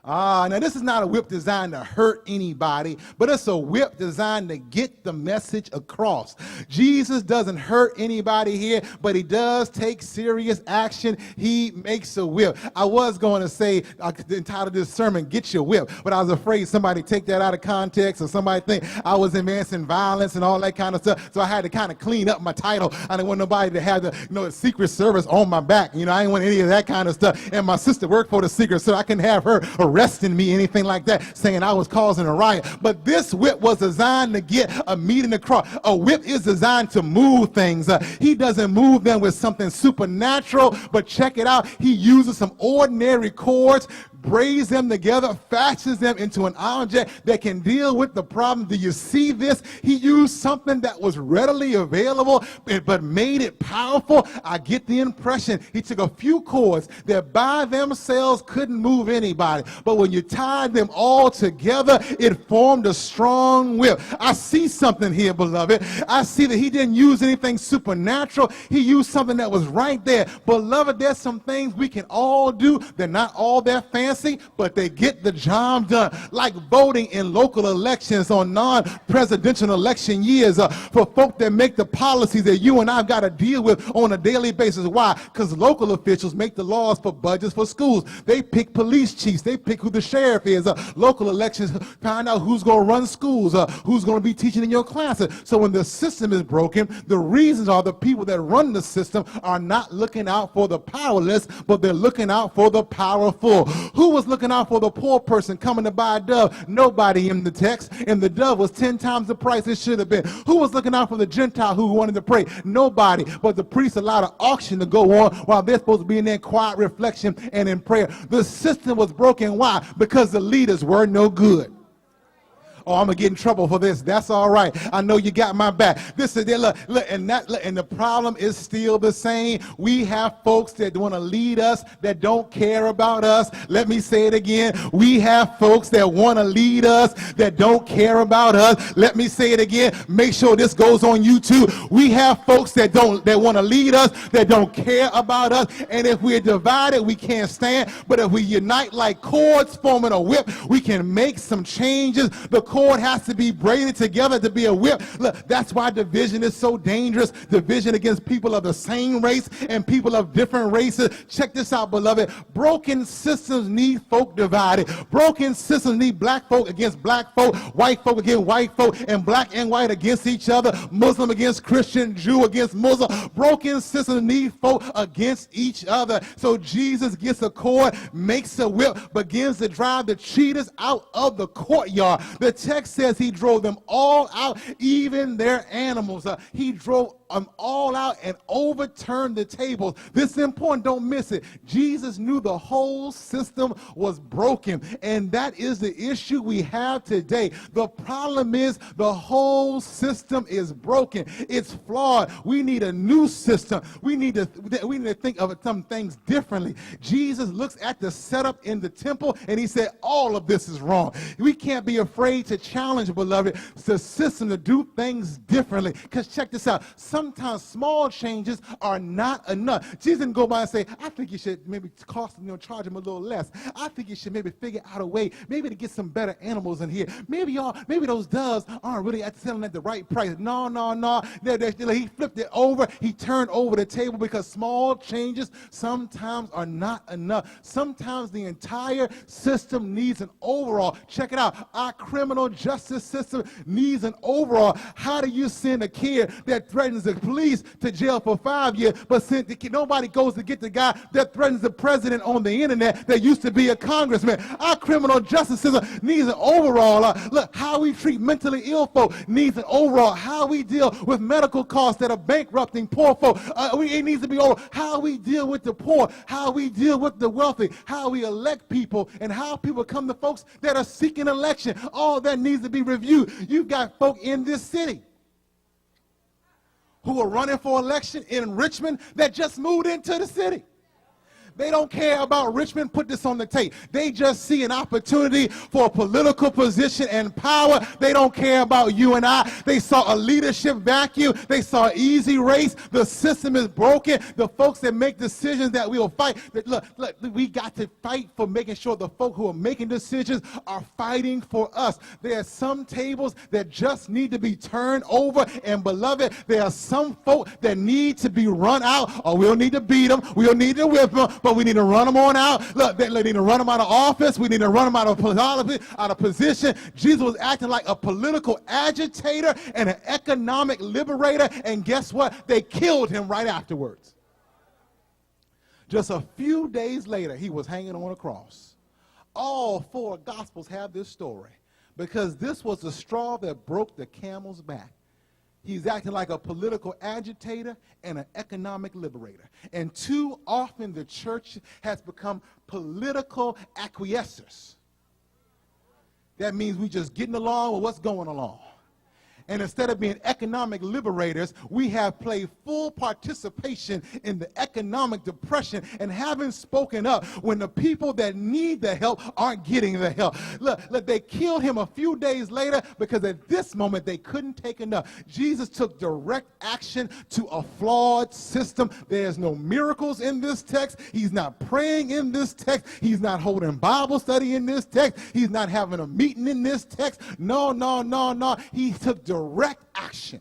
Now this is not a whip designed to hurt anybody, but it's a whip designed to get the message across. Jesus doesn't hurt anybody here, but he does take serious action. He makes a whip. I was going to say, entitled this sermon, Get Your Whip, but I was afraid somebody take that out of context or somebody think I was advancing violence and all that kind of stuff, so I had to kind of clean up my title. I didn't want nobody to have the Secret Service on my back. I didn't want any of that kind of stuff. And my sister worked for the Secret, so I couldn't have her arresting me, anything like that, saying I was causing a riot. But this whip was designed to get a meeting across. A whip is designed to move things. He doesn't move them with something supernatural, but check it out. He uses some ordinary cords, braids them together, fashions them into an object that can deal with the problem. Do you see this? He used something that was readily available, but made it powerful. I get the impression he took a few cords that by themselves couldn't move anybody, but when you tied them all together, it formed a strong whip. I see something here, beloved. I see that he didn't use anything supernatural. He used something that was right there. Beloved, there's some things we can all do. They're not all that fancy, but they get the job done. Like voting in local elections on non-presidential election years for folk that make the policies that you and I've got to deal with on a daily basis. Why? Because local officials make the laws for budgets for schools. They pick police chiefs. They pick who the sheriff is. Local elections find out who's going to run schools, who's going to be teaching in your classes. So when the system is broken, the reasons are the people that run the system are not looking out for the powerless, but they're looking out for the powerful. Who was looking out for the poor person coming to buy a dove? Nobody in the text. And the dove was 10 times the price it should have been. Who was looking out for the Gentile who wanted to pray? Nobody. But the priest allowed an auction to go on while they're supposed to be in their quiet reflection and in prayer. The system was broken. Why? Because the leaders were no good. Oh, I'm going to get in trouble for this. That's all right. I know you got my back. This is look, and the problem is still the same. We have folks that want to lead us that don't care about us. Let me say it again. We have folks that want to lead us that don't care about us. Let me say it again. Make sure this goes on YouTube. We have folks that want to lead us that don't care about us. And if we're divided, we can't stand. But if we unite like cords forming a whip, we can make some changes. The cord has to be braided together to be a whip. Look, that's why division is so dangerous. Division against people of the same race and people of different races. Check this out, beloved. Broken systems need folk divided. Broken systems need black folk against black folk, white folk against white folk, and black and white against each other, Muslim against Christian, Jew against Muslim. Broken systems need folk against each other. So Jesus gets a cord, makes a whip, begins to drive the cheaters out of the courtyard. The text says he drove them all out, even their animals. He drove them all out and overturned the tables. This is important. Don't miss it. Jesus knew the whole system was broken, and that is the issue we have today. The problem is the whole system is broken. It's flawed. We need a new system. We need to think of some things differently. Jesus looks at the setup in the temple, and he said, all of this is wrong. We can't be afraid to challenge, beloved, the system to do things differently. Because check this out. Sometimes small changes are not enough. Jesus didn't go by and say, I think you should maybe charge them a little less. I think you should maybe figure out a way, maybe to get some better animals in here. Maybe those doves aren't really selling at the right price. No. He flipped it over. He turned over the table because small changes sometimes are not enough. Sometimes the entire system needs an overhaul. Check it out. Our criminal justice system needs an overhaul. How do you send a kid that threatens the police to jail for 5 years, but nobody goes to get the guy that threatens the president on the internet that used to be a congressman? Our criminal justice system needs an overhaul. Look, how we treat mentally ill folk needs an overhaul. How we deal with medical costs that are bankrupting poor folk, it needs to be over. How we deal with the poor, how we deal with the wealthy, how we elect people, and how people come to folks that are seeking election. All that needs to be reviewed. You've got folk in this city who are running for election in Richmond that just moved into the city. They don't care about Richmond. Put this on the tape. They just see an opportunity for a political position and power. They don't care about you and I. They saw a leadership vacuum. They saw an easy race. The system is broken. The folks that make decisions that we will fight. Look, we got to fight for making sure the folk who are making decisions are fighting for us. There are some tables that just need to be turned over. And beloved, there are some folk that need to be run out, or we'll need to beat them. We'll need to whip them, but we need to run them on out. Look, they need to run them out of office. We need to run them out of position. Jesus was acting like a political agitator and an economic liberator, and guess what? They killed him right afterwards. Just a few days later, he was hanging on a cross. All four Gospels have this story because this was the straw that broke the camel's back. He's acting like a political agitator and an economic liberator. And too often the church has become political acquiescers. That means we just getting along with what's going along. And instead of being economic liberators, we have played full participation in the economic depression and haven't spoken up when the people that need the help aren't getting the help. Look, they killed him a few days later because at this moment they couldn't take enough. Jesus took direct action to a flawed system. There's no miracles in this text. He's not praying in this text. He's not holding Bible study in this text. He's not having a meeting in this text. No. He took direct action